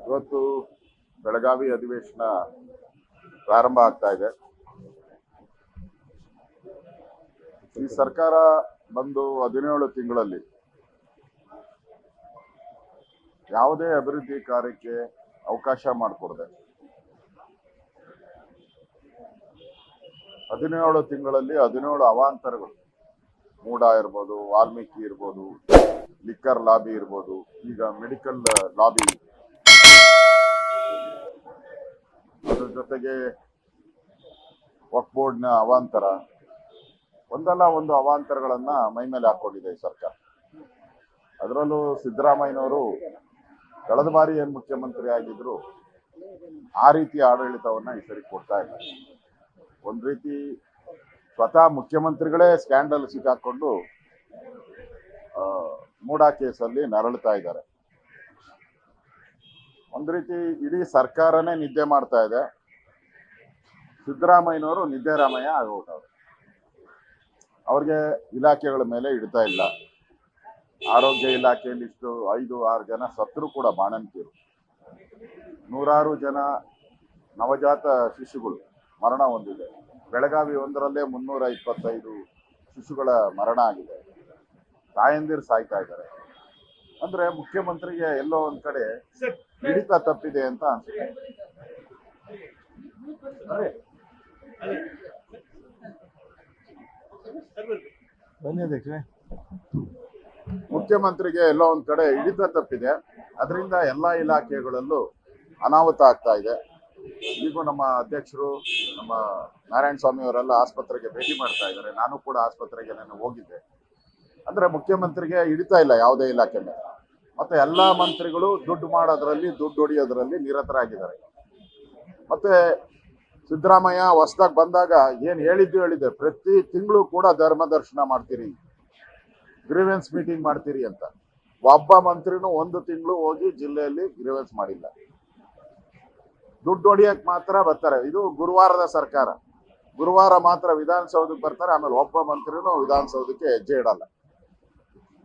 ಇವತ್ತು ಬೆಳಗಾವಿ ಅಧಿವೇಶನ ಪ್ರಾರಂಭ ಆಗ್ತಾ ಇದೆ. ಈ ಸರ್ಕಾರ ಬಂದು 17 ತಿಂಗಳಲ್ಲಿ ಯಾವುದೇ ಅಭಿವೃದ್ಧಿ ಕಾರ್ಯಕ್ಕೆ ಅವಕಾಶ ಮಾಡಿಕೊಡದೆ 17 ತಿಂಗಳಲ್ಲಿ 17 ಅವಾಂತರಗಳು, ಮೂಡ ಇರ್ಬೋದು, ವಾಲ್ಮೀಕಿ ಇರ್ಬೋದು, ಲಿಕ್ಕರ್ ಲಾಬಿ ಇರ್ಬೋದು, ಈಗ ಮೆಡಿಕಲ್ ಲಾಬಿ, ಅದ್ರ ಜೊತೆಗೆ ವಕ್ಫ್ ಬೋರ್ಡ್ನ ಅವಾಂತರ, ಒಂದಲ್ಲ ಒಂದು ಅವಾಂತರಗಳನ್ನ ಮೈ ಮೇಲೆ ಹಾಕೊಂಡಿದೆ ಈ ಸರ್ಕಾರ. ಅದರಲ್ಲೂ ಸಿದ್ದರಾಮಯ್ಯನವರು ಕಳೆದ ಬಾರಿ ಏನ್ ಮುಖ್ಯಮಂತ್ರಿ ಆಗಿದ್ರು ಆ ರೀತಿ ಆಡಳಿತವನ್ನ ಈ ಸರಿ ಕೊಡ್ತಾ ಇಲ್ಲ. ಒಂದ್ ರೀತಿ ಸ್ವತಃ ಮುಖ್ಯಮಂತ್ರಿಗಳೇ ಸ್ಕ್ಯಾಂಡಲ್ ಸಿಕ್ಕಾಕೊಂಡು ಮೂಡ ಕೇಸಲ್ಲಿ ನರಳುತ್ತಾ ಇದ್ದಾರೆ. ಒಂದ್ ರೀತಿ ಇಡೀ ಸರ್ಕಾರನೇ ನಿದ್ದೆ ಮಾಡ್ತಾ ಇದೆ. ಸಿದ್ದರಾಮಯ್ಯನವರು ನಿದ್ದೆ ರಾಮಯ್ಯ ಆಗೋಗ್ತವ್ರು. ಅವ್ರಿಗೆ ಇಲಾಖೆಗಳ ಮೇಲೆ ಇಡ್ತಾ ಇಲ್ಲ. ಆರೋಗ್ಯ ಇಲಾಖೆಯಲ್ಲಿ ಇಷ್ಟು 5-6 ಜನ ಸತ್ರು ಕೂಡ ಬಾಣಂತಿಯರು, ನೂರಾರು ಜನ ನವಜಾತ ಶಿಶುಗಳು ಮರಣ ಹೊಂದಿದೆ. ಬೆಳಗಾವಿ ಒಂದರಲ್ಲೇ 325 ಶಿಶುಗಳ ಮರಣ ಆಗಿದೆ. ತಾಯಂದಿರು ಸಾಯ್ತಾ ಇದ್ದಾರೆ. ಅಂದ್ರೆ ಮುಖ್ಯಮಂತ್ರಿಗೆ ಎಲ್ಲೋ ಒಂದ್ ಕಡೆ ಹಿಡಿತ ತಪ್ಪಿದೆ ಅಂತ ಅನ್ಸುತ್ತೆ. ಮುಖ್ಯಮಂತ್ರಿಗೆ ಎಲ್ಲೋ ಒಂದ್ ಕಡೆ ಹಿಡಿತ ತಪ್ಪಿದೆ. ಅದರಿಂದ ಎಲ್ಲಾ ಇಲಾಖೆಗಳಲ್ಲೂ ಅನಾಹುತ ಆಗ್ತಾ ಇದೆ. ಈಗೂ ನಮ್ಮ ಅಧ್ಯಕ್ಷರು, ನಮ್ಮ ನಾರಾಯಣ ಸ್ವಾಮಿ ಅವರೆಲ್ಲ ಆಸ್ಪತ್ರೆಗೆ ಭೇಟಿ ಮಾಡ್ತಾ ಇದ್ದಾರೆ. ನಾನು ಕೂಡ ಆಸ್ಪತ್ರೆಗೆ ನಾನು ಹೋಗಿದ್ದೆ. ಅಂದ್ರೆ ಮುಖ್ಯಮಂತ್ರಿಗೆ ಹಿಡಿತಾ ಇಲ್ಲ ಯಾವುದೇ ಇಲಾಖೆ ಮೇಲೆ. ಮತ್ತೆ ಎಲ್ಲಾ ಮಂತ್ರಿಗಳು ದುಡ್ಡು ಮಾಡೋದ್ರಲ್ಲಿ, ದುಡ್ಡು ಹೊಡಿಯೋದ್ರಲ್ಲಿ ನಿರತರಾಗಿದ್ದಾರೆ. ಮತ್ತೆ ಸಿದ್ದರಾಮಯ್ಯ ಹೊಸದಾಗಿ ಬಂದಾಗ ಏನ್ ಹೇಳಿದ್ದೆ, ಪ್ರತಿ ತಿಂಗಳು ಕೂಡ ಧರ್ಮ ದರ್ಶನ ಮಾಡ್ತೀರಿ, ಗ್ರೀವೆನ್ಸ್ ಮೀಟಿಂಗ್ ಮಾಡ್ತೀರಿ ಅಂತ. ಒಬ್ಬ ಮಂತ್ರಿನೂ ಒಂದು ತಿಂಗಳು ಹೋಗಿ ಜಿಲ್ಲೆಯಲ್ಲಿ ಗ್ರೀವೆನ್ಸ್ ಮಾಡಿಲ್ಲ. ದುಡ್ಡು ಹೊಡಿಯಕ್ ಮಾತ್ರ ಬರ್ತಾರೆ. ಇದು ಗುರುವಾರದ ಸರ್ಕಾರ. ಗುರುವಾರ ಮಾತ್ರ ವಿಧಾನಸೌಧಕ್ಕೆ ಬರ್ತಾರೆ, ಆಮೇಲೆ ಒಬ್ಬ ಮಂತ್ರಿನೂ ವಿಧಾನಸೌಧಕ್ಕೆ ಹೆಜ್ಜೆ ಇಡಲ್ಲ.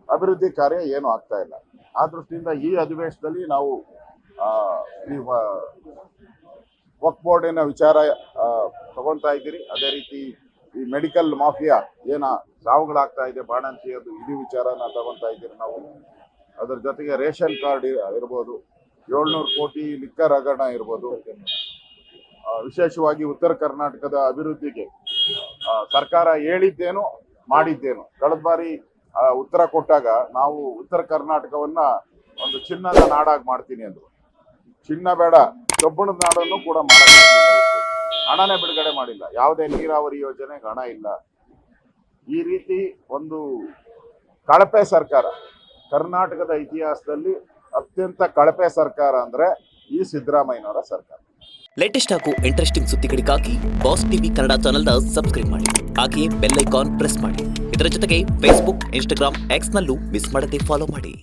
ಅಭಿವೃದ್ಧಿ ಕಾರ್ಯ ಏನು ಆಗ್ತಾ ಇಲ್ಲ. ಆ ದೃಷ್ಟಿಯಿಂದ ಈ ಅಧಿವೇಶನದಲ್ಲಿ ನಾವು ಈ ವಕ್ಫ್ ಬೋರ್ಡಿನ ವಿಚಾರ ತಗೊಂತಾ ಇದ್ದೀರಿ. ಅದೇ ರೀತಿ ಈ ಮೆಡಿಕಲ್ ಮಾಫಿಯಾ ಏನ ಸಾವುಗಳಾಗ್ತಾ ಇದೆ, ಬಾಣಂತಿಯದು, ಇಡೀ ವಿಚಾರನ ತಗೊಂತಾ ಇದ್ದೀರಿ ನಾವು. ಅದರ ಜೊತೆಗೆ ರೇಷನ್ ಕಾರ್ಡ್ ಇರ್ಬೋದು, 700 ಕೋಟಿ ಲಿಕ್ಕರ್ ಹಗರಣ ಇರ್ಬೋದು. ವಿಶೇಷವಾಗಿ ಉತ್ತರ ಕರ್ನಾಟಕದ ಅಭಿವೃದ್ಧಿಗೆ ಸರ್ಕಾರ ಹೇಳಿದ್ದೇನು ಮಾಡಿದ್ದೇನು. ಕಳೆದ ಬಾರಿ ಉತ್ತರ ಕೊಟ್ಟಾಗ ನಾವು ಉತ್ತರ ಕರ್ನಾಟಕವನ್ನ ಒಂದು ಚಿನ್ನದ ನಾಡಾಗಿ ಮಾಡ್ತೀನಿ ಅಂದ್ರು. ಚಿನ್ನ ಬೇಡ, ಕಬ್ಬಣದ ನಾಡನ್ನು ಕೂಡ ಮಾಡಕ್ಕಾಗಲಿಲ್ಲ. ಹಣನೇ ಬಿಡುಗಡೆ ಮಾಡಿಲ್ಲ. ಯಾವುದೇ ನೀರಾವರಿ ಯೋಜನೆಗೆ ಹಣ ಇಲ್ಲ. ಈ ರೀತಿ ಒಂದು ಕಳಪೆ ಸರ್ಕಾರ. ಕರ್ನಾಟಕದ ಇತಿಹಾಸದಲ್ಲಿ ಅತ್ಯಂತ ಕಳಪೆ ಸರ್ಕಾರ ಅಂದ್ರೆ ಈ ಸಿದ್ದರಾಮಯ್ಯನವರ ಸರ್ಕಾರ. ಲೇಟೆಸ್ಟ್ ಹಾಗೂ ಇಂಟ್ರೆಸ್ಟಿಂಗ್ ಸುದ್ದಿಗಳಿಗಾಗಿ ಬಾಸ್ ಟಿವಿ ಕನ್ನಡ ಚಾನೆಲ್ನ ಸಬ್ಸ್ಕ್ರೈಬ್ ಮಾಡಿ. ಹಾಗೆಯೇ ಬೆಲ್ ಐಕಾನ್ ಪ್ರೆಸ್ ಮಾಡಿ. ಇದರ ಜೊತೆಗೆ ಫೇಸ್ಬುಕ್, ಇನ್ಸ್ಟಾಗ್ರಾಮ್, ಎಕ್ಸ್ ನಲ್ಲೂ ಮಿಸ್ ಮಾಡದೆ ಫಾಲೋ ಮಾಡಿ.